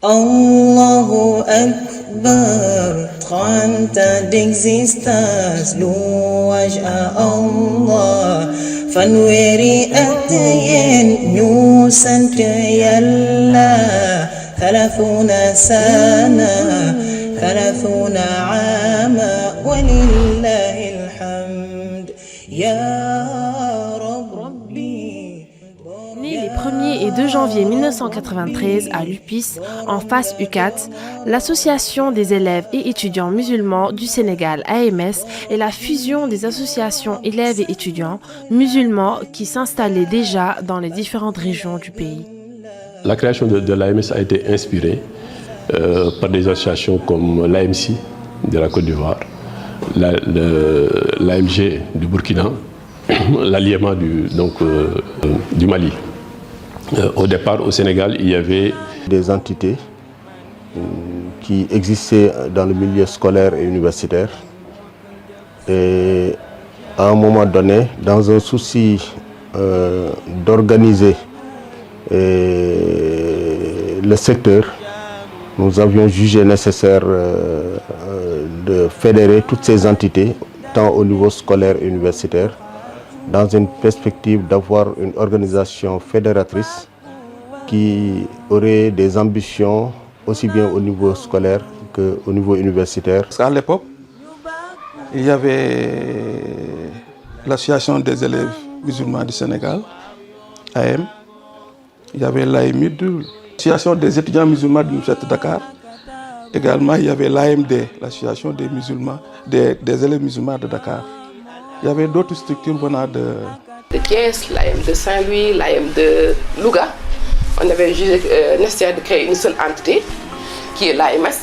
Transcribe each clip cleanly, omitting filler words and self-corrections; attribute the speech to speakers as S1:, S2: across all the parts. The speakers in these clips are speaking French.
S1: Allahu Akbar, 30 ans d'existence, louange à Allah. fanweeri at yéen ñu sant Yàlla, 30 sana 30 aama walillahi alhamd ya Rabbi.
S2: Né les 1er et 2 janvier 1993 à Lupis, en face UCAT, l'Association des élèves et étudiants musulmans du Sénégal, AMS, est la fusion des associations élèves et étudiants musulmans qui s'installaient déjà dans les différentes régions du pays.
S3: La création de l'AMS a été inspirée par des associations comme l'AMC de la Côte d'Ivoire, l'AMG du Burkina, l'ALIEMA du Mali. Au départ, au Sénégal, il y avait
S4: des entités qui existaient dans le milieu scolaire et universitaire. Et à un moment donné, dans un souci d'organiser le secteur, nous avions jugé nécessaire de fédérer toutes ces entités, tant au niveau scolaire et universitaire, dans une perspective d'avoir une organisation fédératrice qui aurait des ambitions aussi bien au niveau scolaire qu'au niveau universitaire.
S5: À l'époque, il y avait l'association des élèves musulmans du Sénégal, AM. Il y avait l'AMUD, l'association des étudiants musulmans de l'Université de Dakar. Également, il y avait l'AMD, l'association des élèves musulmans de Dakar. Il y avait d'autres structures venant de
S6: Thiès, l'AM de Saint-Louis, l'AM de Louga. On avait jugé nécessaire de créer une seule entité, qui est l'AMS.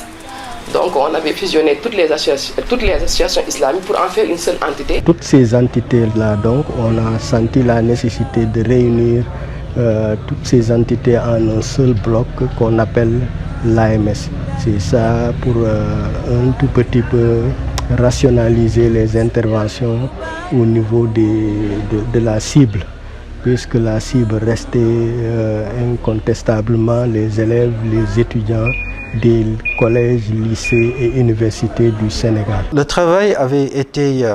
S6: Donc on avait fusionné toutes les associations islamiques pour en faire une seule entité.
S7: Toutes ces entités-là, donc, on a senti la nécessité de réunir toutes ces entités en un seul bloc qu'on appelle l'AMS. C'est ça pour un tout petit peu rationaliser les interventions au niveau de la cible, puisque la cible restait incontestablement les élèves, les étudiants des collèges, lycées et universités du Sénégal.
S8: Le travail avait été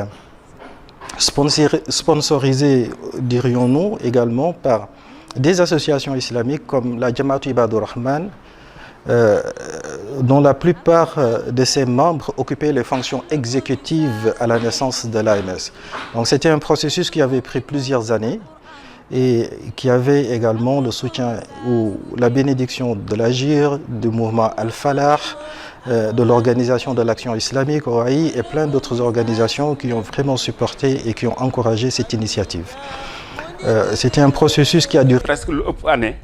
S8: sponsorisé, dirions-nous, également par des associations islamiques comme la Jamaat Ibadur Rahman, dont la plupart de ses membres occupaient les fonctions exécutives à la naissance de l'AMS. Donc c'était un processus qui avait pris plusieurs années et qui avait également le soutien ou la bénédiction de l'Agir, du mouvement Al-Falah, de l'Organisation de l'Action Islamique, OAI, et plein d'autres organisations qui ont vraiment supporté et qui ont encouragé cette initiative. C'était un processus qui a duré
S9: presque une année.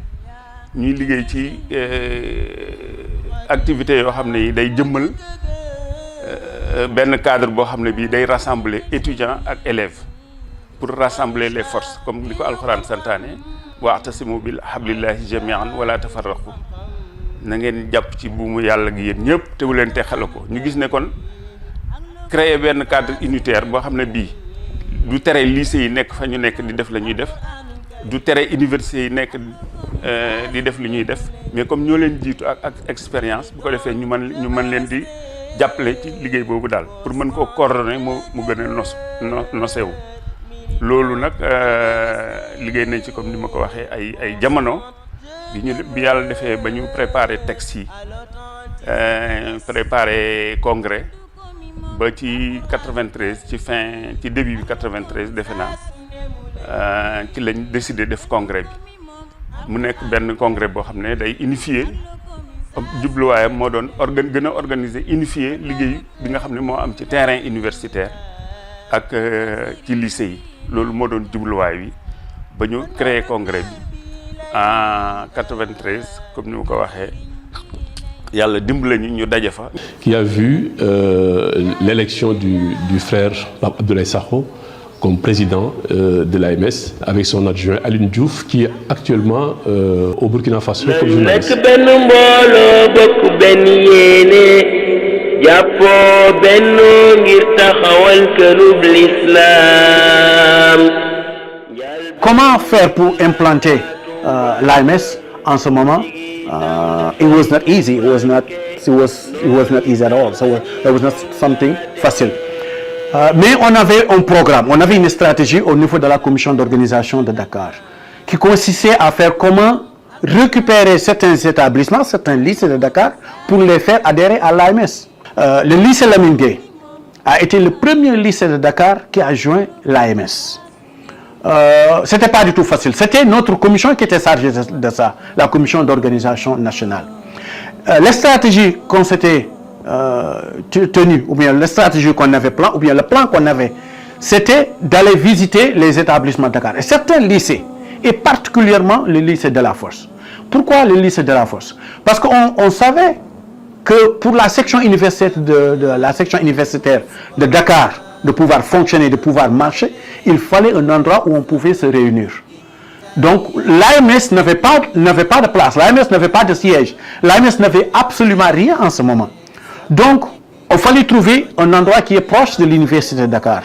S9: Ñuy liggéey ci activité yoo xam ne yi day jëmmal benn cadre boo xam ne bii day rassembler étudiants ak élèves pour rassembler les forces comme li ko alxuraan santaane wa'tasimu bil hablillahi jami'an wala tafarraqu na ngeen jàpp ci buumu yàlla gi yéen ñëpp te wu leen teqale ko ñu gis ne kon créer benn cadre unitaire boo xam ne bii du tere lycée yi nekk fa ñu nekk di def la ñuy def du tere université yi nekk di def li ñuy def mais comme ñoo leen jiitu ak expérience bu ko defee ñu mën leen di jàppale ci liggéey boobu daal pour mën koo coordonner mu gën a nosewu loolu nag liggéey nañ ci comme ni ma ko waxee ay jamono bi yàlla defee ba ñu préparer texte yi préparer congrès ba ci 93 ci début bi 93 defe naa ci lañ décidé def congrès bi mu nekk benn congrès boo xam ne day unifier jubluwaayam moo doon gën a organiser unifier liggéey bi nga xam ne moo am ci terrain universitaire ak ci lycée yi loolu moo doon jubluwaay bi ba ñu créer congrès bi en 93 comme ni ma ko waxee yàlla dimbali ñu daje fa.
S3: Qui a vu l'élection du frère Pape Abdoulaye Sakho comme président de l'AMS avec son adjoint Aline Diouf qui est actuellement au Burkina Faso comme journaliste.
S10: Comment faire pour implanter l'AMS en ce moment It was not easy. It was not easy at all. So it was not something facile. Mais on avait un programme, on avait une stratégie au niveau de la commission d'organisation de Dakar qui consistait à faire comment récupérer certains établissements, certains lycées de Dakar pour les faire adhérer à l'AMS. Le lycée Lamine Gueye a été le premier lycée de Dakar qui a joint l'AMS. C'était pas du tout facile. C'était notre commission qui était chargée de ça, la commission d'organisation nationale. Les stratégies qu'on s'était tenues, ou bien les stratégies qu'on avait plan, ou bien le plan qu'on avait, c'était d'aller visiter les établissements de Dakar. Et certains lycées, et particulièrement le lycée de la Force. Pourquoi le lycée de la Force? Parce qu'on savait que pour la section universitaire de Dakar, de pouvoir fonctionner, de pouvoir marcher, il fallait un endroit où on pouvait se réunir. Donc l'AMS n'avait pas de place, l'AMS n'avait pas de siège, l'AMS n'avait absolument rien en ce moment. Donc il fallait trouver un endroit qui est proche de l'université de Dakar.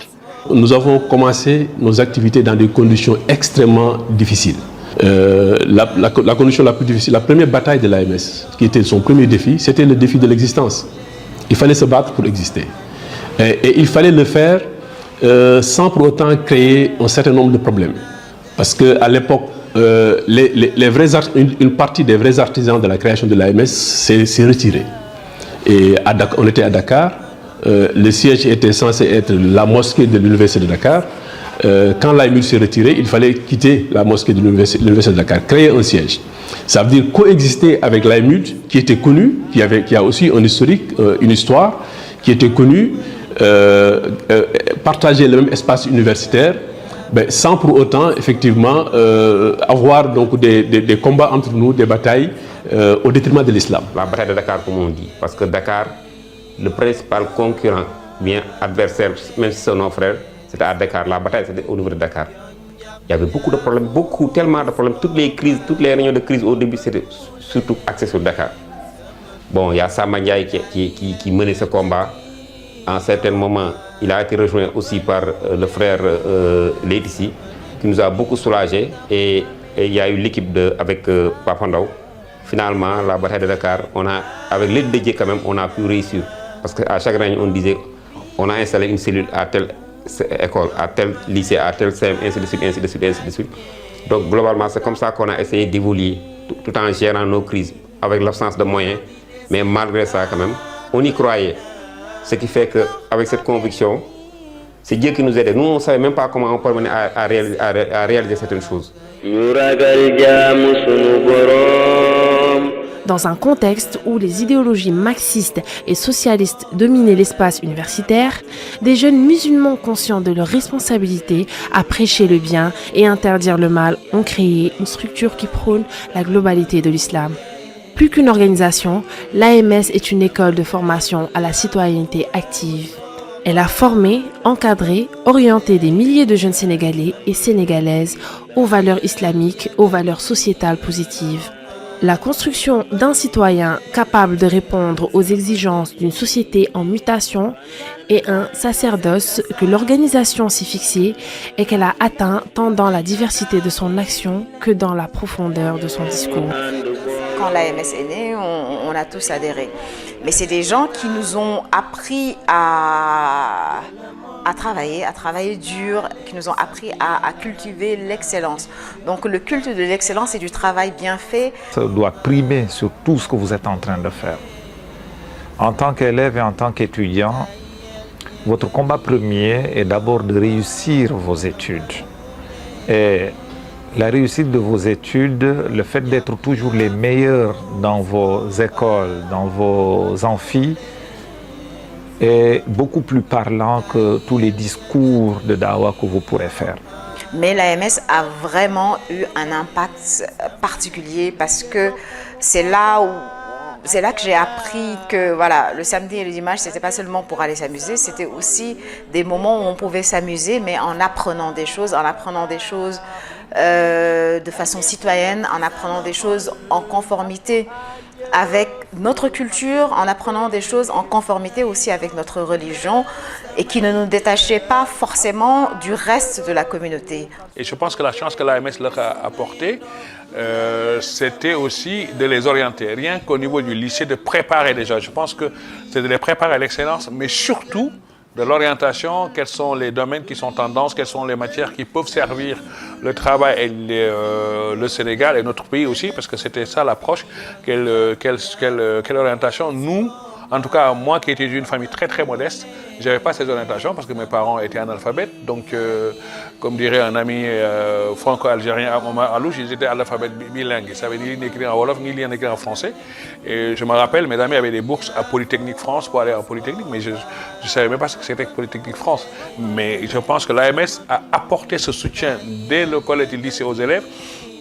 S3: Nous avons commencé nos activités dans des conditions extrêmement difficiles. La condition la plus difficile, la première bataille de l'AMS, qui était son premier défi, c'était le défi de l'existence. Il fallait se battre pour exister. Et il fallait le faire sans pour autant créer un certain nombre de problèmes. Parce qu'à l'époque, une partie des vrais artisans de la création de l'AMS s'est retirée. Et on était à Dakar, le siège était censé être la mosquée de l'université de Dakar. Quand l'AMUD s'est retiré, il fallait quitter la mosquée de l'université de Dakar, créer un siège. Ça veut dire coexister avec l'AMUD, qui était connu, qui a aussi un historique, une histoire, qui était connue, partager le même espace universitaire, sans pour autant, effectivement, avoir donc des combats entre nous, des batailles au détriment de l'islam.
S11: La bataille de Dakar, comme on dit, parce que Dakar, le principal concurrent, bien adversaire, même si c'est nos frères, c'était à Dakar. La bataille, c'était au niveau de Dakar. Il y avait beaucoup de problèmes, tellement de problèmes. Toutes les crises, toutes les réunions de crise au début, c'était surtout axé sur Dakar. Bon, il y a Samba Ndiaye qui menait ce combat. À un certain moment, il a été rejoint aussi par le frère Laetici, qui nous a beaucoup soulagés. Et il y a eu l'équipe avec Papandao. Finalement, la bataille de Dakar, avec l'aide de Dieu quand même, on a pu réussir. Parce qu'à chaque réunion, on disait, on a installé une cellule à telle école, à tel lycée, à tel CM, ainsi de suite, ainsi de suite, ainsi de suite. Donc globalement, c'est comme ça qu'on a essayé d'évoluer, tout en gérant nos crises, avec l'absence de moyens. Mais malgré ça, quand même, on y croyait. Ce qui fait qu'avec cette conviction, c'est Dieu qui nous aide. Nous, on ne savait même pas comment on parvenait à réaliser certaines choses.
S2: Dans un contexte où les idéologies marxistes et socialistes dominaient l'espace universitaire, des jeunes musulmans conscients de leur responsabilité à prêcher le bien et interdire le mal ont créé une structure qui prône la globalité de l'islam. Plus qu'une organisation, l'AMS est une école de formation à la citoyenneté active. Elle a formé, encadré, orienté des milliers de jeunes Sénégalais et Sénégalaises aux valeurs islamiques, aux valeurs sociétales positives. La construction d'un citoyen capable de répondre aux exigences d'une société en mutation est un sacerdoce que l'organisation s'est fixé et qu'elle a atteint tant dans la diversité de son action que dans la profondeur de son discours.
S12: Quand l'AMS est née, on a tous adhéré. Mais c'est des gens qui nous ont appris à travailler dur, qui nous ont appris à cultiver l'excellence. Donc le culte de l'excellence et du travail bien fait.
S13: Ça doit primer sur tout ce que vous êtes en train de faire. En tant qu'élève et en tant qu'étudiant, votre combat premier est d'abord de réussir vos études. Et la réussite de vos études, le fait d'être toujours les meilleurs dans vos écoles, dans vos amphis, est beaucoup plus parlant que tous les discours de dawa que vous pourrez faire.
S12: Mais l'AMS a vraiment eu un impact particulier parce que c'est là que j'ai appris que voilà, le samedi et le dimanche, c'était pas seulement pour aller s'amuser, c'était aussi des moments où on pouvait s'amuser, mais en apprenant des choses, de façon citoyenne, en apprenant des choses en conformité avec notre culture, en apprenant des choses en conformité aussi avec notre religion et qui ne nous détachaient pas forcément du reste de la communauté.
S14: Et je pense que la chance que l'AMS leur a apportée, c'était aussi de les orienter, rien qu'au niveau du lycée, de préparer déjà. Je pense que c'est de les préparer à l'excellence, mais surtout de l'orientation, quels sont les domaines qui sont tendances, quelles sont les matières qui peuvent servir le travail et le Sénégal et notre pays aussi, parce que c'était ça l'approche, quelle orientation nous, en tout cas moi qui étais d'une famille très très modeste, je n'avais pas ces orientations parce que mes parents étaient analphabètes, donc comme dirait un ami franco-algérien Omar Alouche, ils étaient analphabètes bilingues, ils savaient ni écrire en wolof ni lire ni écrire en français. Et je me rappelle, mes amis avaient des bourses à Polytechnique France pour aller en Polytechnique, mais je ne savais même pas ce que c'était que Polytechnique France. Mais je pense que l'AMS a apporté ce soutien dès le collège et le lycée aux élèves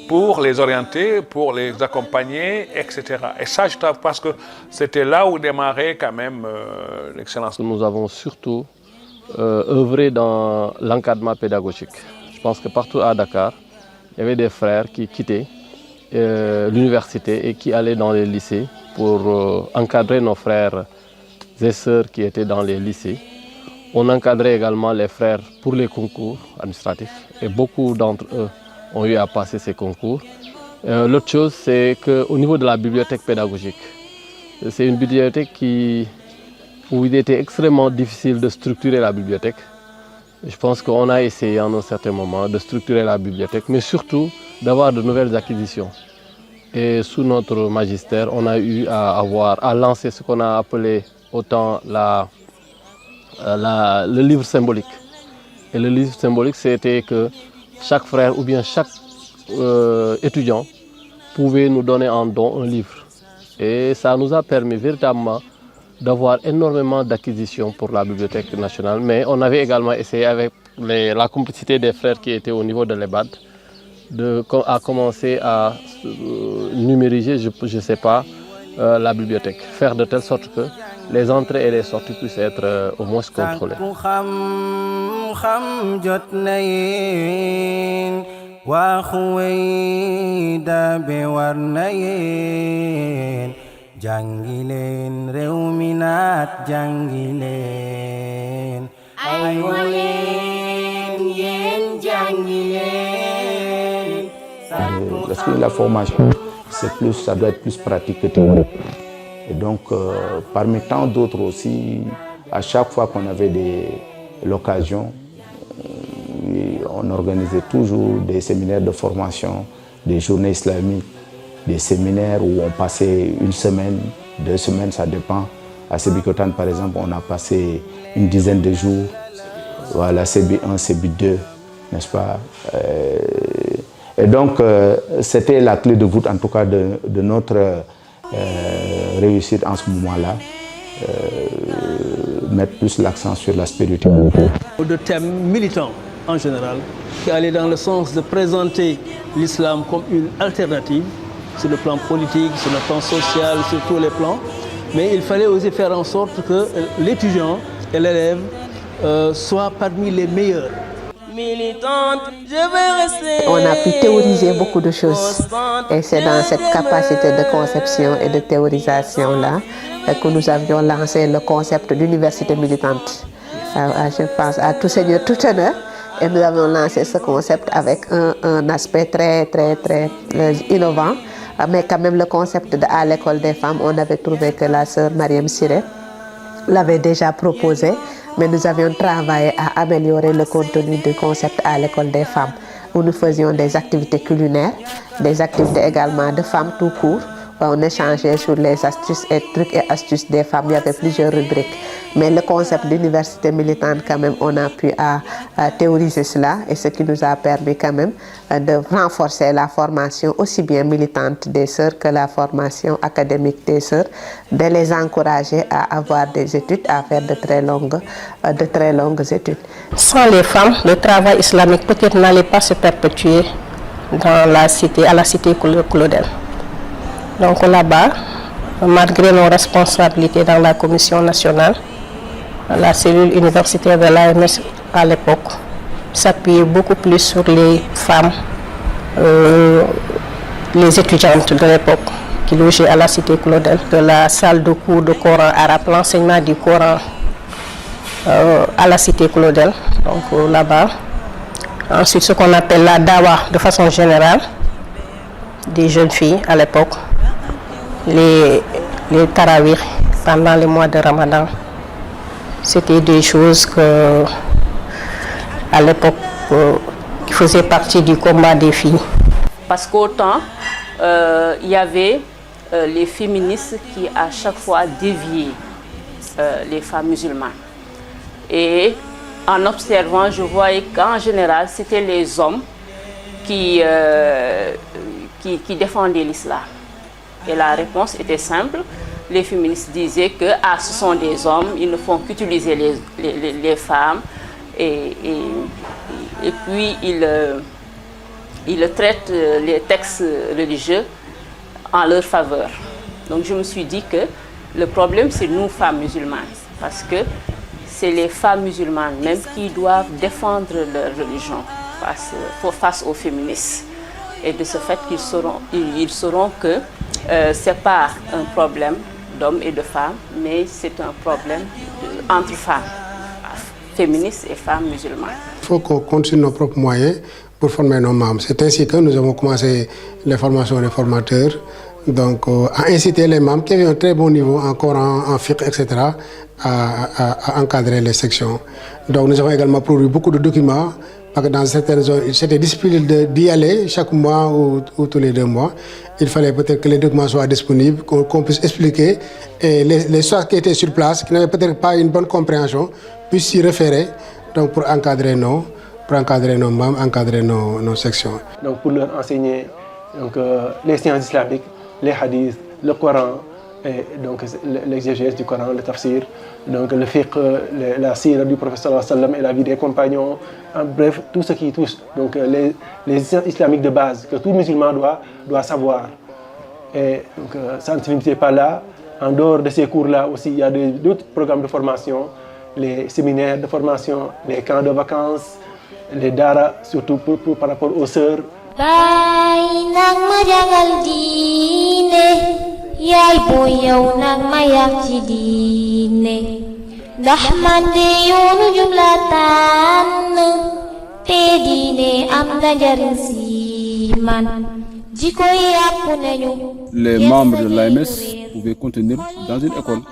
S14: pour les orienter, pour les accompagner, etc. Et ça, je trouve parce que c'était là où démarrait quand même l'excellence.
S15: Nous avons surtout œuvré dans l'encadrement pédagogique. Je pense que partout à Dakar, il y avait des frères qui quittaient l'université et qui allaient dans les lycées pour encadrer nos frères et sœurs qui étaient dans les lycées. On encadrait également les frères pour les concours administratifs et beaucoup d'entre eux ont eu à passer ces concours. L'autre chose, c'est qu'au niveau de la bibliothèque pédagogique, c'est une bibliothèque où il était extrêmement difficile de structurer la bibliothèque. Je pense qu'on a essayé en un certain moment de structurer la bibliothèque, mais surtout d'avoir de nouvelles acquisitions. Et sous notre magistère, on a eu à lancer ce qu'on a appelé autant le livre symbolique. Et le livre symbolique, c'était que chaque frère ou bien chaque étudiant pouvait nous donner en don un livre. Et ça nous a permis véritablement d'avoir énormément d'acquisitions pour la Bibliothèque nationale. Mais on avait également essayé avec la complicité des frères qui étaient au niveau de l'EBAD à commencer à numériser, je ne sais pas, la bibliothèque. Faire de telle sorte que les entrées et les sorties puissent être au moins contrôlées.
S16: Parce que la formation, ça doit être plus pratique que théorique. Et donc, parmi tant d'autres aussi, à chaque fois qu'on avait l'occasion, on organisait toujours des séminaires de formation, des journées islamiques, des séminaires où on passait une semaine, 2 semaines, ça dépend. À Sébikotane, par exemple, on a passé une dizaine de jours. Voilà, CB1, CB2, n'est-ce pas? Et donc, c'était la clé de voûte, en tout cas, de notre réussite en ce moment-là. Mettre plus l'accent sur la spiritualité.
S17: De thèmes militants en général, qui allaient dans le sens de présenter l'islam comme une alternative sur le plan politique, sur le plan social, sur tous les plans. Mais il fallait aussi faire en sorte que l'étudiant et l'élève soient parmi les meilleurs.
S18: On a pu théoriser beaucoup de choses et c'est dans cette capacité de conception et de théorisation-là que nous avions lancé le concept d'université militante. Je pense à tout seigneur, tout honneur, et nous avons lancé ce concept avec un aspect très innovant, mais quand même le concept à l'école des femmes, on avait trouvé que la sœur Mariam Siré l'avait déjà proposé, mais nous avions travaillé à améliorer le contenu du concept à l'école des femmes, où nous faisions des activités culinaires, des activités également de femmes tout court. On échangeait sur les astuces et trucs et astuces des femmes, il y avait plusieurs rubriques. Mais le concept d'université militante, quand même, on a pu théoriser cela, et ce qui nous a permis quand même de renforcer la formation aussi bien militante des sœurs que la formation académique des sœurs, de les encourager à avoir des études, à faire de très longues études.
S19: Sans les femmes, le travail islamique peut-être n'allait pas se perpétuer dans la cité, à la cité Claudel. Donc là-bas, malgré nos responsabilités dans la commission nationale, la cellule universitaire de l'AMS à l'époque s'appuyait beaucoup plus sur les femmes, les étudiantes de l'époque qui logeait à la cité Claudel, de la salle de cours de Coran arabe, l'enseignement du Coran à la cité Claudel, donc là-bas. Ensuite, ce qu'on appelle la dawa de façon générale, des jeunes filles à l'époque, les tarawih pendant les mois de Ramadan. C'était des choses que, à l'époque, qui faisaient partie du combat des filles.
S20: Parce qu'autant, il y avait les féministes qui à chaque fois déviaient les femmes musulmanes. Et en observant, je voyais qu'en général, c'était les hommes qui défendaient l'islam. Et la réponse était simple. Les féministes disaient que ce sont des hommes, ils ne font qu'utiliser les femmes. Et puis, ils traitent les textes religieux en leur faveur. Donc, je me suis dit que le problème, c'est nous, femmes musulmanes. Parce que c'est les femmes musulmanes même qui doivent défendre leur religion face aux féministes. Et de ce fait, ils sauront que ce n'est pas un problème d'hommes et de femmes, mais c'est un problème entre femmes, féministes et femmes musulmanes.
S21: Il faut qu'on continue nos propres moyens pour former nos membres. C'est ainsi que nous avons commencé les formations des formateurs, donc à inciter les membres qui avaient un très bon niveau en Coran, en fiqh, etc., à encadrer les sections. Donc nous avons également produit beaucoup de documents, parce que dans certaines zones, c'était difficile d'y aller chaque mois ou tous les 2 mois. Il fallait peut-être que les documents soient disponibles, qu'on puisse expliquer, et les soins qui étaient sur place, qui n'avaient peut-être pas une bonne compréhension, puissent s'y référer, donc pour encadrer nos membres, encadrer nos sections.
S22: Donc pour leur enseigner les sciences islamiques, les hadiths, le Coran, et donc l'exégèse du Coran, le tafsir, donc le fiqh, la sira du prophète sallam et la vie des compagnons, en bref, tout ce qui touche donc les sciences islamiques de base que tout musulman doit savoir. Et donc ça ne se limitait pas là. En dehors de ces cours-là aussi, il y a d'autres programmes de formation, les séminaires de formation, les camps de vacances, les dara, surtout par rapport aux sœurs.
S23: Yaay booy yow nag ma yàq ci diine ndax man de yoonu jub la tànn te diine am na njariñ si man jikko yàqu nañu.
S24: Les membres de l'AMS pouvaient contenir dans une école.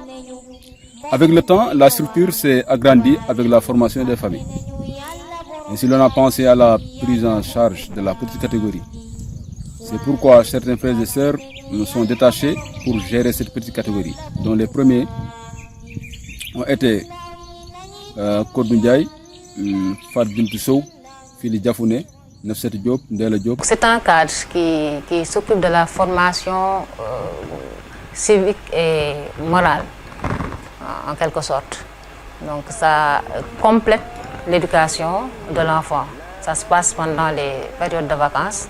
S24: Avec le temps, la structure s'est agrandie avec la formation des familles. Ainsi, l'on a pensé à la prise en charge de la petite catégorie. C'est pourquoi certains frères et sœurs nous sont détachés pour gérer cette petite catégorie, dont les premiers ont été Kodou Ndiaye, Fat Bintou Sow, Fili Diafouné, Nafset Diop, Ndela Diop.
S25: C'est un cadre qui s'occupe de la formation civique et morale, en quelque sorte. Donc ça complète l'éducation de l'enfant. Ça se passe pendant les périodes de vacances.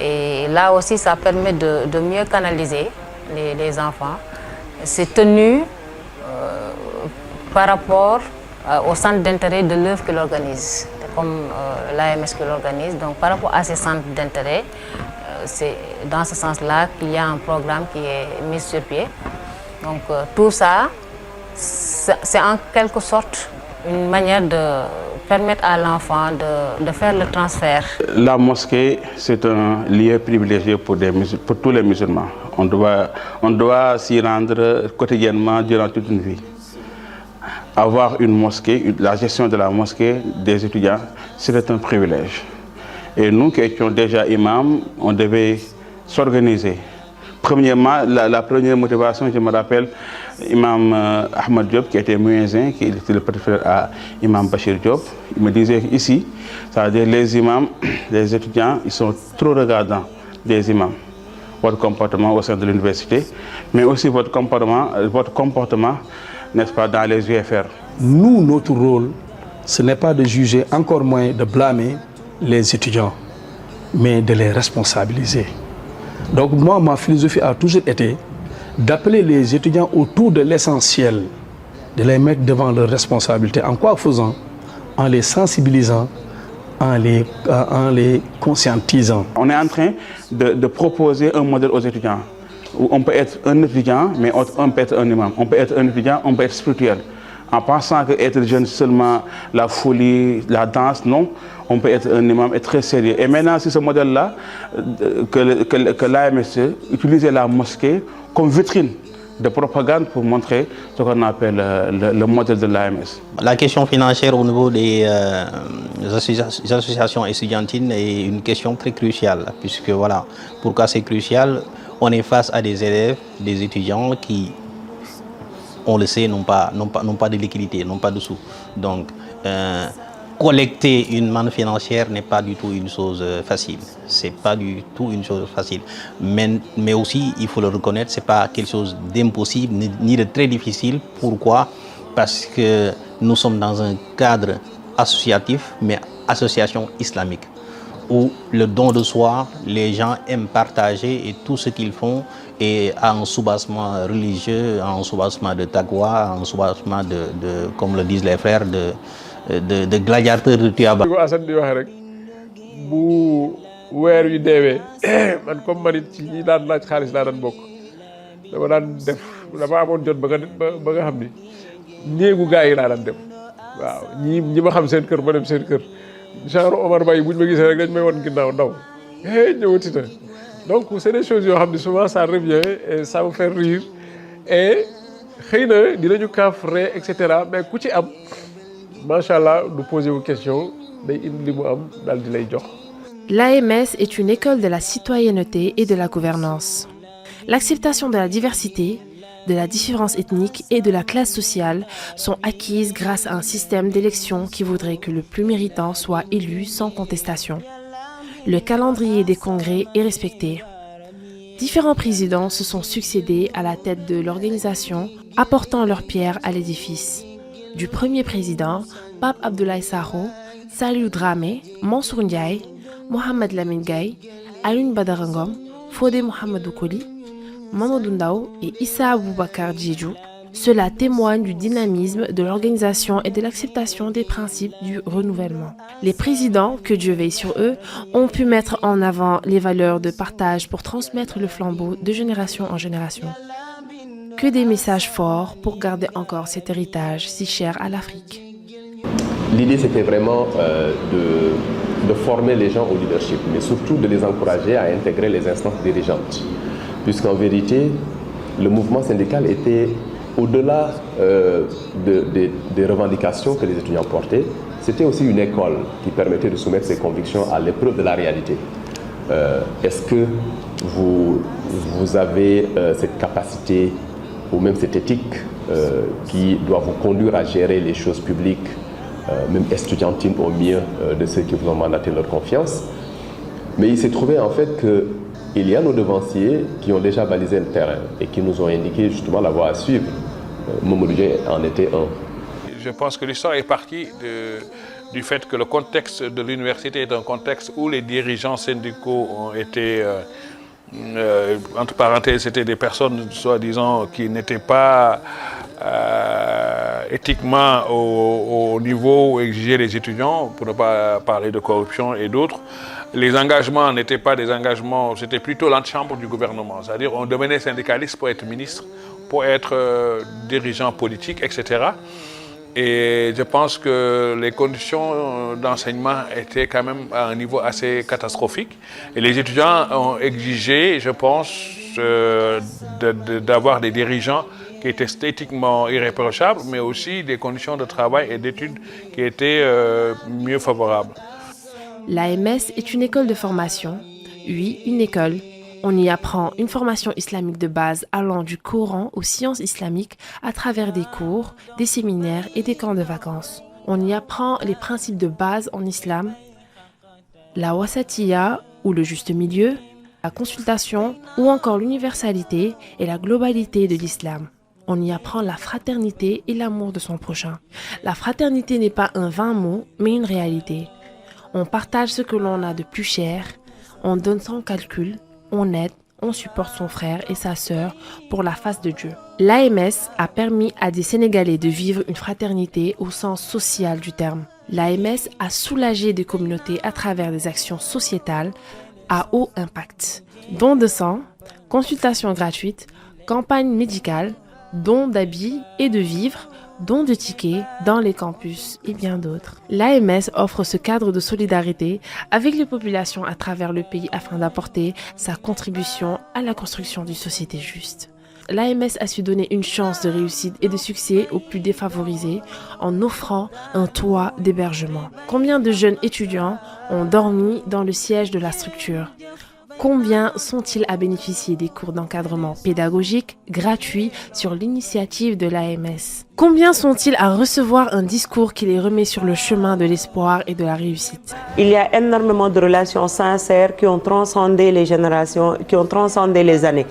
S25: Et là aussi, ça permet de mieux canaliser les enfants. C'est tenu par rapport au centre d'intérêt de l'œuvre qu'il organise, comme l'AMS qui l'organise. Donc par rapport à ces centres d'intérêt, c'est dans ce sens-là qu'il y a un programme qui est mis sur pied. Donc tout ça, c'est en quelque sorte une manière de permettre à l'enfant de faire le transfert.
S9: La mosquée, c'est un lieu privilégié pour tous les musulmans. On doit s'y rendre quotidiennement durant toute une vie. Avoir une mosquée, la gestion de la mosquée des étudiants, c'était un privilège. Et nous qui étions déjà imams, on devait s'organiser. Premièrement, la première motivation, je me rappelle, Imam Ahmad Diop, qui était muezzin, qui était le petit frère à Imam Bachir Diop, il me disait ici, c'est-à-dire les imams, les étudiants, ils sont trop regardants des imams. Votre comportement au sein de l'université, mais aussi votre comportement, n'est-ce pas, dans les UFR.
S22: Nous, notre rôle, ce n'est pas de juger, encore moins de blâmer les étudiants, mais de les responsabiliser. Donc moi, ma philosophie a toujours été d'appeler les étudiants autour de l'essentiel, de les mettre devant leurs responsabilités. En quoi faisant? En les sensibilisant, en les conscientisant.
S9: On est en train de proposer un modèle aux étudiants.
S24: où on peut être un étudiant, mais on peut être un imam. On peut être un étudiant, on peut être spirituel. En pensant que être jeune seulement la folie, la danse, non. On peut être un imam et très sérieux. Et maintenant, c'est ce modèle-là que l'AMS utilisait la mosquée comme vitrine de propagande pour montrer ce qu'on appelle le modèle de l'AMS.
S1: La question financière au niveau des associations estudiantines est une question très cruciale, puisque voilà, pourquoi c'est crucial? On est face à des élèves, des étudiants qui, on le sait, n'ont pas de liquidité, n'ont pas de sous. Donc, collecter une manne financière n'est pas du tout une chose facile. C'est pas du tout une chose facile. Mais aussi, il faut le reconnaître, c'est pas quelque chose d'impossible ni de très difficile. Pourquoi? Parce que nous sommes dans un cadre associatif, mais association islamique, où le don de soi, les gens aiment partager et tout ce qu'ils font est un soubassement religieux, un soubassement de taqwa, un soubassement comme le disent les frères, de gladiateurs de Tuaba.
S4: bu weer wi deewee man comme man it ci ñi daan laaj xaalis laa daan bokk dama daan def dama amoon jot ba nga xam ni néegu gaa yi laa daan dem waaw ñi ma xam seen kër ma dem seen kër genre Omar Baye buñ ma gisee rek dañ may won ginnaaw ndaw ñëwati na donc c'est des choses yoo xam ne souvent ça revient et ça me fait rire et xëy na dinañu kafre et cetera mais ku ci am macha allah du poser wu question day indi li mu am daal di lay jox.
S2: L'AMS est une école de la citoyenneté et de la gouvernance. L'acceptation de la diversité, de la différence ethnique et de la classe sociale sont acquises grâce à un système d'élection qui voudrait que le plus méritant soit élu sans contestation. Le calendrier des congrès est respecté. Différents présidents se sont succédés à la tête de l'organisation, apportant leur pierre à l'édifice. Du premier président, Pape Abdoulaye Sakho, Saliou Dramé, Mansour Ndiaye, Mohamed Lamine Gaye, Alioune Badara Ngom, Fodé Mohamedou Koli, Mamadou Ndao et Issa Aboubakar Diédhiou. Cela témoigne du dynamisme de l'organisation et de l'acceptation des principes du renouvellement. Les présidents, que Dieu veille sur eux, ont pu mettre en avant les valeurs de partage pour transmettre le flambeau de génération en génération. Que des messages forts pour garder encore cet héritage si cher à l'Afrique.
S3: L'idée, c'était vraiment de former les gens au leadership, mais surtout de les encourager à intégrer les instances dirigeantes. Puisqu'en vérité, le mouvement syndical était au-delà des revendications que les étudiants portaient. C'était aussi une école qui permettait de soumettre ses convictions à l'épreuve de la réalité. Est-ce que vous avez cette capacité ou même cette éthique qui doit vous conduire à gérer les choses publiques, même estudiantines au mieux de ceux qui vous ont mandaté leur confiance? Mais il s'est trouvé en fait qu'il y a nos devanciers qui ont déjà balisé le terrain et qui nous ont indiqué justement la voie à suivre. Mamadou Dieng en était un.
S14: Je pense que l'histoire est partie du fait que le contexte de l'université est un contexte où les dirigeants syndicaux ont été, entre parenthèses, c'était des personnes soi-disant qui n'étaient pas éthiquement au niveau où exigeaient les étudiants, pour ne pas parler de corruption et d'autres. Les engagements n'étaient pas des engagements, c'était plutôt l'antichambre du gouvernement. C'est-à-dire on devenait syndicaliste pour être ministre, pour être dirigeant politique, etc. Et je pense que les conditions d'enseignement étaient quand même à un niveau assez catastrophique. Et les étudiants ont exigé, je pense, d'avoir des dirigeants qui étaient esthétiquement irréprochables, mais aussi des conditions de travail et d'études qui étaient mieux favorables.
S2: L'AMS est une école de formation. Oui, une école. On y apprend une formation islamique de base allant du Coran aux sciences islamiques à travers des cours, des séminaires et des camps de vacances. On y apprend les principes de base en islam, la wasatiyya ou le juste milieu, la consultation ou encore l'universalité et la globalité de l'islam. On y apprend la fraternité et l'amour de son prochain. La fraternité n'est pas un vain mot, mais une réalité. On partage ce que l'on a de plus cher, on donne sans calcul, on aide, on supporte son frère et sa sœur pour la face de Dieu. L'AMS a permis à des Sénégalais de vivre une fraternité au sens social du terme. L'AMS a soulagé des communautés à travers des actions sociétales à haut impact. Don de sang, Consultations gratuites, campagnes médicales, dons d'habits et de vivres, dons de tickets dans les campus et bien d'autres. L'AMS offre ce cadre de solidarité avec les populations à travers le pays afin d'apporter sa contribution à la construction d'une société juste. L'AMS a su donner une chance de réussite et de succès aux plus défavorisés en offrant un toit d'hébergement. Combien de jeunes étudiants ont dormi dans le siège de la structure ? Combien sont-ils à bénéficier des cours d'encadrement pédagogique gratuits sur l'initiative de l'AMS? Combien sont-ils à recevoir un discours qui les remet sur le chemin de l'espoir et de la réussite?
S5: Il y a énormément de relations sincères qui ont transcendé les générations, qui ont transcendé les années.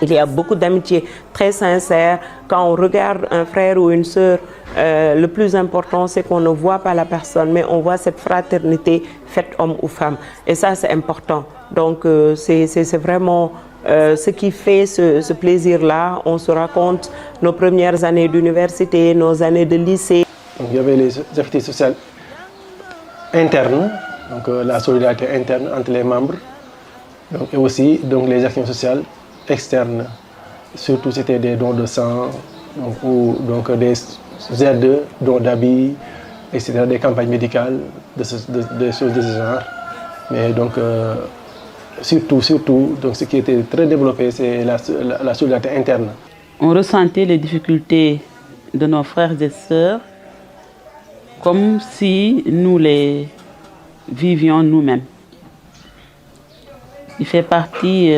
S5: Il y a beaucoup d'amitié très sincère. Quand on regarde un frère ou une sœur, le plus important, c'est qu'on ne voit pas la personne, mais on voit cette fraternité faite homme ou femme. Et ça, c'est important. Donc, c'est vraiment ce qui fait ce plaisir-là. On se raconte nos premières années d'université, nos années de lycée.
S22: Donc, il y avait les activités sociales internes, donc la solidarité interne entre les membres, donc, et aussi donc, les actions sociales externes. Surtout, c'était des dons de sang, donc, ou donc, des aides, dons d'habits, etc., des campagnes médicales, des choses de ce genre. Mais donc, surtout, donc, ce qui était très développé, c'est la solidarité interne.
S6: On ressentait les difficultés de nos frères et sœurs comme si nous les vivions nous-mêmes. Il fait partie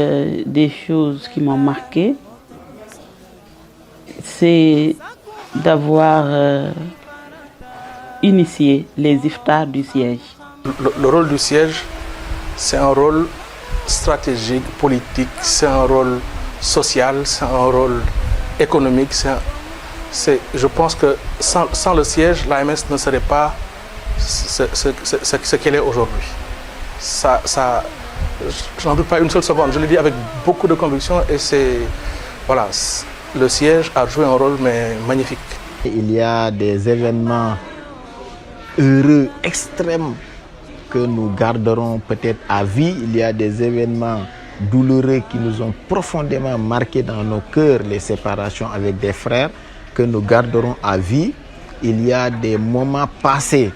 S6: des choses qui m'ont marqué. C'est d'avoir initié les iftars du siège.
S7: Le rôle du siège, c'est un rôle stratégique, politique, c'est un rôle social, c'est un rôle économique. Je pense que sans le siège, l'AMS ne serait pas ce qu'elle est aujourd'hui. Je n'en doute pas une seule seconde, je le dis avec beaucoup de conviction et voilà, le siège a joué un rôle mais magnifique.
S8: Il y a des événements heureux, extrêmes, que nous garderons peut-être à vie. Il y a des événements douloureux qui nous ont profondément marqués dans nos cœurs, les séparations avec des frères, que nous garderons à vie. Il y a des moments passés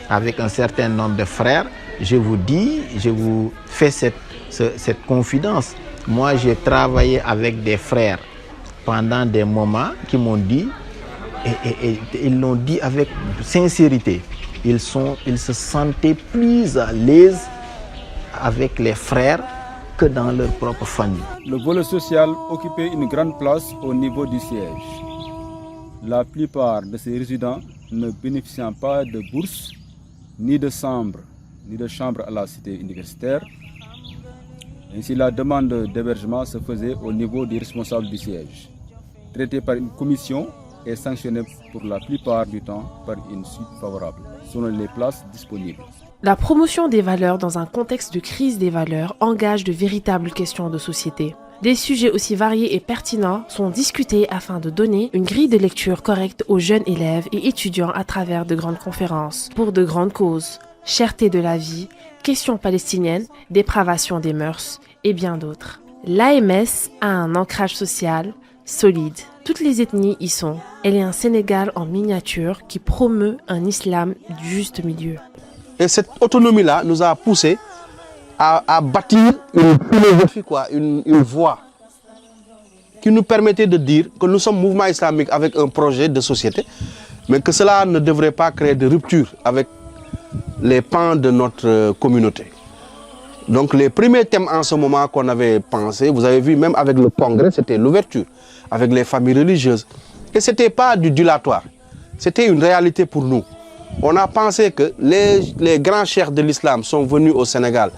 S8: avec un certain nombre de frères. Je vous dis, je vous fais cette confidence. Moi, j'ai travaillé avec des frères pendant des moments qui m'ont dit, et ils l'ont dit avec sincérité, ils se sentaient plus à l'aise avec les frères que dans leur propre famille.
S24: Le volet social occupait une grande place au niveau du siège. La plupart de ces résidents ne bénéficiant pas de bourse, ni de chambre à la cité universitaire. Ainsi, la demande d'hébergement se faisait au niveau des responsables du siège, traité par une commission et sanctionné pour la plupart du temps par une suite favorable, selon les places disponibles.
S2: La promotion des valeurs dans un contexte de crise des valeurs engage de véritables questions de société. Des sujets aussi variés et pertinents sont discutés afin de donner une grille de lecture correcte aux jeunes élèves et étudiants à travers de grandes conférences pour de grandes causes. Cherté de la vie, questions palestiniennes, dépravation des mœurs et bien d'autres. L'AMS a un ancrage social solide. Toutes les ethnies y sont. Elle est un Sénégal en miniature qui promeut un islam du juste milieu.
S10: Et cette autonomie-là nous a poussé à bâtir une philosophie, une voie qui nous permettait de dire que nous sommes mouvement islamique avec un projet de société, mais que cela ne devrait pas créer de rupture avec les pans de notre communauté. Donc les premiers thèmes en ce moment qu'on avait pensé, vous avez vu même avec le congrès, c'était l'ouverture, avec les familles religieuses. Et ce n'était pas du dilatoire, c'était une réalité pour nous. On a pensé que les grands cheikhs de l'islam sont venus au Sénégal.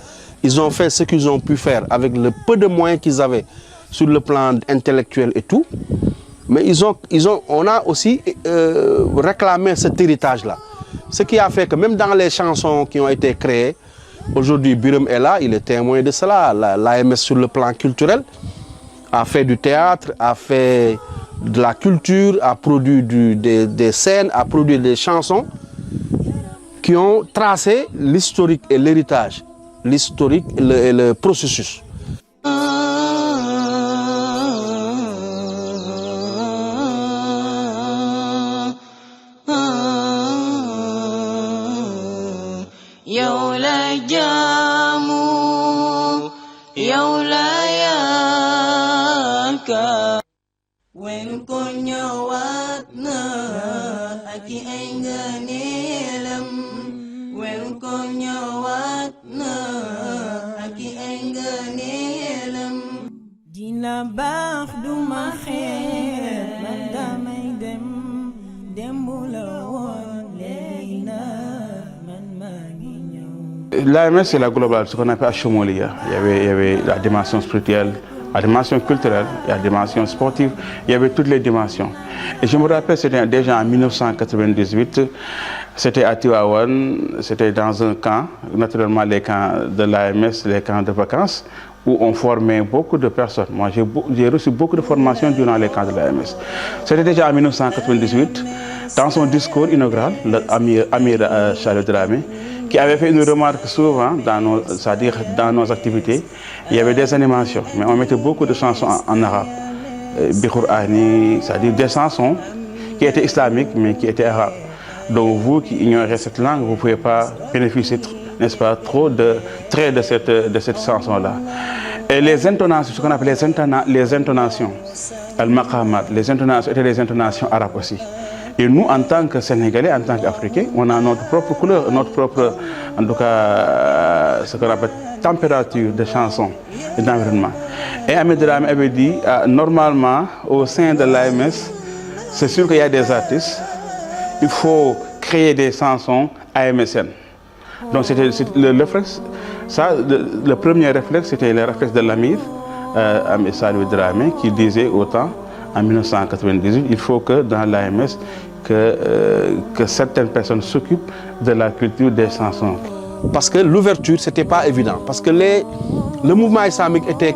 S10: Ils ont fait ce qu'ils ont pu faire avec le peu de moyens qu'ils avaient sur le plan intellectuel et tout. Mais on a aussi réclamé cet héritage-là. Ce qui a fait que même dans les chansons qui ont été créées, aujourd'hui Birame est là, il est témoin de cela. L'AMS sur le plan culturel a fait du théâtre, a fait de la culture, a produit des scènes, a produit des chansons qui ont tracé l'historique et l'héritage, l'historique et le processus.
S11: jaamu yow la yaakaar weeru ko ñëwaat na ak ay ngëneelam weeru ko ñëwaat na ak ay ngëneelam dina baax duma xeer man damay dem dembu la woon léegi na man maa ngi ñëw.
S9: L'AMS c'est la globale, ce qu'on appelle Achomolia. Il y avait la dimension spirituelle, la dimension culturelle, la dimension sportive, il y avait toutes les dimensions. Et je me rappelle, c'était déjà en 1998, c'était à Tivaouane, c'était dans un camp, naturellement les camps de l'AMS, les camps de vacances, où on formait beaucoup de personnes. Moi, j'ai reçu beaucoup de formations durant les camps de l'AMS. C'était déjà en 1998, dans son discours inaugural, Amir Charles Dramé, qui avait fait une remarque souvent, c'est-à-dire dans nos activités, il y avait des animations, mais on mettait beaucoup de chansons en arabe. Biqourani, c'est-à-dire des chansons qui étaient islamiques, mais qui étaient arabes. Donc vous qui ignorez cette langue, vous ne pouvez pas bénéficier, n'est-ce pas, trop de traits de cette chanson-là. Et les intonations, ce qu'on appelle les intonations, al-maqamat, les intonations étaient les intonations arabes aussi. Et nous, en tant que Sénégalais, en tant qu'Africains, on a notre propre couleur, notre propre, en tout cas, ce qu'on appelle température de chanson et d'environnement. Et Ahmed Dramé avait dit, normalement, au sein de l'AMS, c'est sûr qu'il y a des artistes, il faut créer des chansons AMSN. Donc c'était le réflexe, ça, le premier réflexe, c'était le réflexe de l'Amir, Ahmed Salou Dramé, qui disait autant, en 1998, il faut que dans l'AMS, que certaines personnes s'occupent de la culture des chansons.
S10: Parce que l'ouverture, ce n'était pas évident. Parce que le mouvement islamique était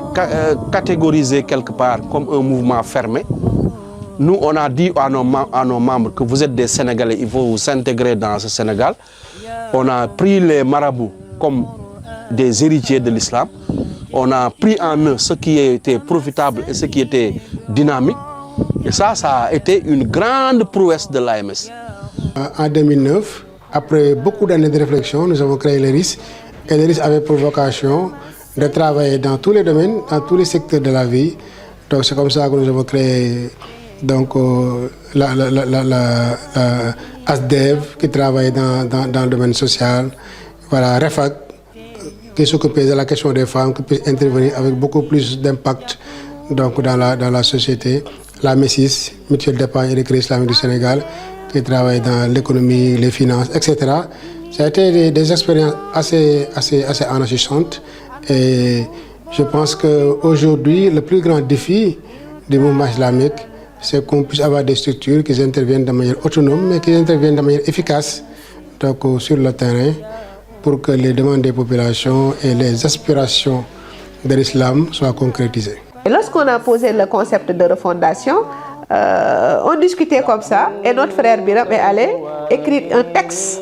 S10: catégorisé quelque part comme un mouvement fermé. Nous, on a dit à nos membres que vous êtes des Sénégalais, il faut vous intégrer dans ce Sénégal. On a pris les marabouts comme des héritiers de l'islam. On a pris en eux ce qui était profitable et ce qui était dynamique. Et ça a été une grande prouesse de l'AMS.
S21: En 2009, après beaucoup d'années de réflexion, nous avons créé l'ERIS. Et l'ERIS avait pour vocation de travailler dans tous les domaines, dans tous les secteurs de la vie. Donc c'est comme ça que nous avons créé donc, la ASDEV qui travaille dans le domaine social. Voilà, REFAC qui s'occupait de la question des femmes, qui peut intervenir avec beaucoup plus d'impact donc, dans la société. La MESIS, Mutuelle d'épargne et de crédit islamique du Sénégal, qui travaille dans l'économie, les finances, etc. Ça a été des expériences assez enrichissantes. Et je pense qu'aujourd'hui, le plus grand défi du mouvement islamique, c'est qu'on puisse avoir des structures qui interviennent de manière autonome, mais qui interviennent de manière efficace donc, sur le terrain pour que les demandes des populations et les aspirations de l'islam soient concrétisées.
S18: Et lorsqu'on a posé le concept de refondation, on discutait comme ça et notre frère Biram est allé écrire un texte.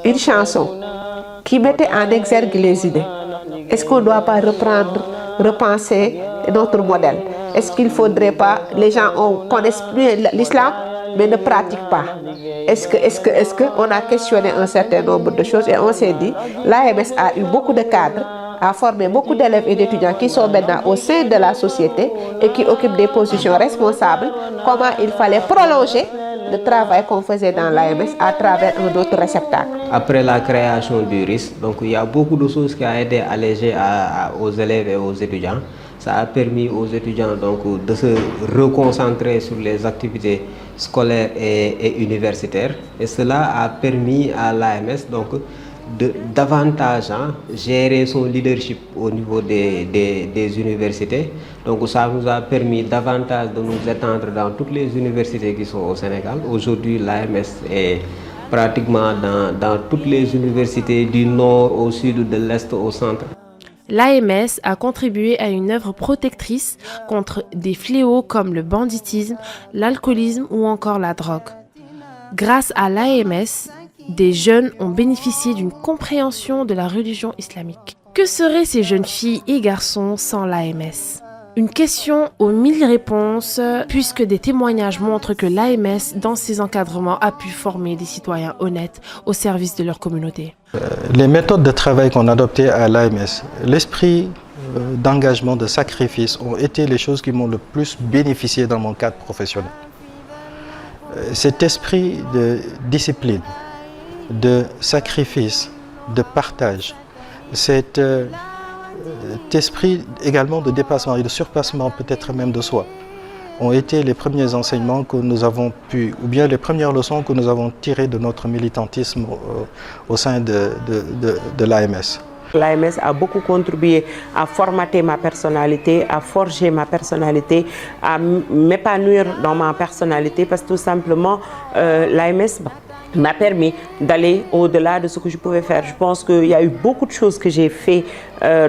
S18: Une chanson qui mettait en exergue les idées. Est-ce qu'on ne doit pas repenser notre modèle? Est-ce qu'il ne faudrait pas, les gens connaissent plus l'islam mais ne pratiquent pas? Est-ce qu'on a questionné un certain nombre de choses et on s'est dit, l'AMS a eu beaucoup de cadres, a formé beaucoup d'élèves et d'étudiants qui sont maintenant au sein de la société et qui occupent des positions responsables. Comment il fallait prolonger le travail qu'on faisait dans l'AMS à travers un autre réceptacle.
S12: Après la création du RIS, donc il y a beaucoup de choses qui ont aidé à alléger aux élèves et aux étudiants. Ça a permis aux étudiants donc, de se reconcentrer sur les activités scolaires et universitaires. Et cela a permis à l'AMS donc, de davantage gérer son leadership au niveau des universités. Donc ça nous a permis davantage de nous étendre dans toutes les universités qui sont au Sénégal. Aujourd'hui, l'AMS est pratiquement dans toutes les universités du nord au sud, de l'est au centre.
S2: L'AMS a contribué à une œuvre protectrice contre des fléaux comme le banditisme, l'alcoolisme ou encore la drogue. Grâce à l'AMS, des jeunes ont bénéficié d'une compréhension de la religion islamique. Que seraient ces jeunes filles et garçons sans l'AMS? Une question aux 1000 réponses, puisque des témoignages montrent que l'AMS, dans ses encadrements, a pu former des citoyens honnêtes au service de leur communauté.
S13: Les méthodes de travail qu'on a adoptées à l'AMS, l'esprit d'engagement, de sacrifice ont été les choses qui m'ont le plus bénéficié dans mon cadre professionnel. Cet esprit de discipline, de sacrifice, de partage, cet esprit également de dépassement et de surpassement peut-être même de soi ont été les premiers enseignements que nous avons pu, ou bien les premières leçons que nous avons tirées de notre militantisme au sein de l'AMS.
S5: L'AMS a beaucoup contribué à formater ma personnalité, à forger ma personnalité, à m'épanouir dans ma personnalité parce que tout simplement l'AMS m'a permis d'aller au-delà de ce que je pouvais faire. Je pense qu'il y a eu beaucoup de choses que j'ai fait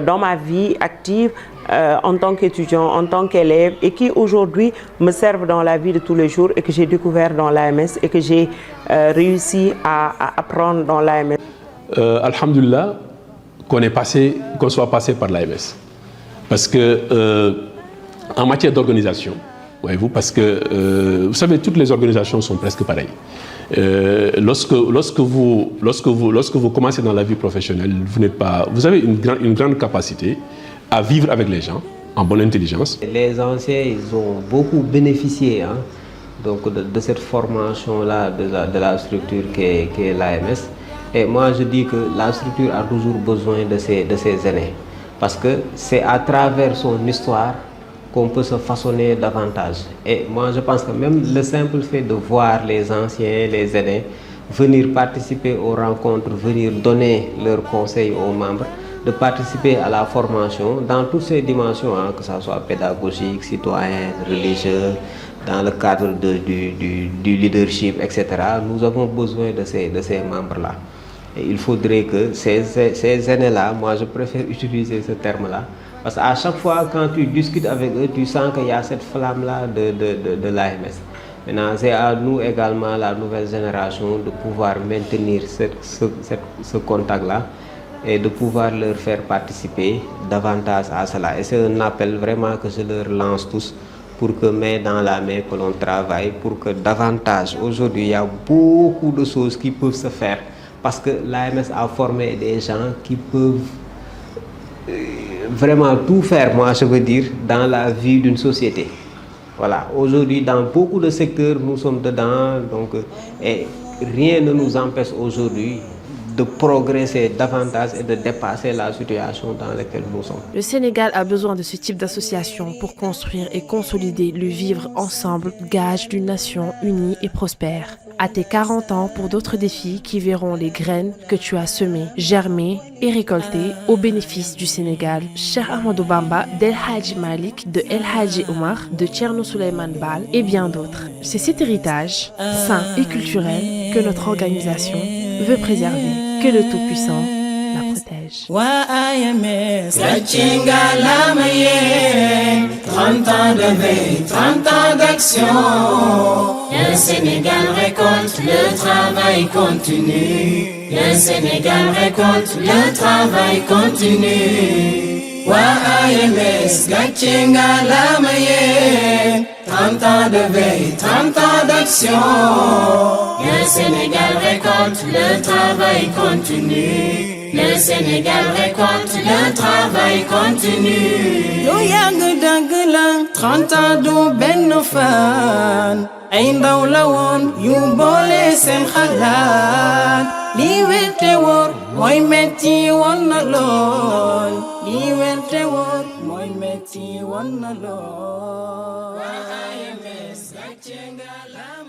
S5: dans ma vie active en tant qu'étudiant, en tant qu'élève et qui aujourd'hui me servent dans la vie de tous les jours et que j'ai découvert dans l'AMS et que j'ai réussi à apprendre dans l'AMS.
S3: Alhamdulillah, qu'on soit passé par l'AMS. Parce que en matière d'organisation, voyez-vous, parce que vous savez, toutes les organisations sont presque pareilles. Lorsque vous commencez dans la vie professionnelle, vous avez une grande capacité à vivre avec les gens en bonne intelligence.
S12: Les anciens, ils ont beaucoup bénéficié donc de cette formation-là, de la structure qu'est l'AMS. Et moi, je dis que la structure a toujours besoin de ses aînés. Parce que c'est à travers son histoire qu'on peut se façonner davantage. Et moi, je pense que même le simple fait de voir les anciens, les aînés, venir participer aux rencontres, venir donner leurs conseils aux membres, de participer à la formation dans toutes ces dimensions, que ce soit pédagogique, citoyenne, religieuse, dans le cadre du leadership, etc. Nous avons besoin de ces membres-là. Et il faudrait que ces aînés-là, moi je préfère utiliser ce terme-là, parce qu'à chaque fois quand tu discutes avec eux, tu sens qu'il y a cette flamme-là de l'AMS. Maintenant, c'est à nous également, la nouvelle génération, de pouvoir maintenir ce contact-là et de pouvoir leur faire participer davantage à cela. Et c'est un appel vraiment que je leur lance tous pour que main dans la main, que l'on travaille, pour que davantage, aujourd'hui, il y a beaucoup de choses qui peuvent se faire. Parce que l'AMS a formé des gens qui peuvent vraiment tout faire, moi je veux dire, dans la vie d'une société. Voilà, aujourd'hui dans beaucoup de secteurs nous sommes dedans, donc, et rien ne nous empêche aujourd'hui de progresser davantage et de dépasser la situation dans laquelle nous sommes.
S2: Le Sénégal a besoin de ce type d'association pour construire et consolider le vivre ensemble, gage d'une nation unie et prospère. À tes 40 ans, pour d'autres défis qui verront les graines que tu as semées, germer et récolter au bénéfice du Sénégal. Cheikh Ahmadou Bamba, d'El Hadji Malik, de El Hadji Omar, de Thierno Souleymane Baal et bien d'autres. C'est cet héritage sain et culturel que notre organisation veut préserver. Que le Tout-Puissant la protège.
S11: 30 ans de veille, 30 ans d'action. Le Sénégal récolte, le travail continue. Le Sénégal récolte, le travail continue. AMS, Gatchenga la Mayenne. 30 ans de veille, 30 ans d'action. Le Sénégal récolte, le travail continue. Le Sénégal récolte, le travail continue. Lu yàgg dëgg la, 30 ans du benn fan. Ay ndaw la woon yu boole seen xalaat. Li wér te wóor mooy metti woon na lool. Li wér te wóor mooy metti woon na lool. AMS gàcce nga la.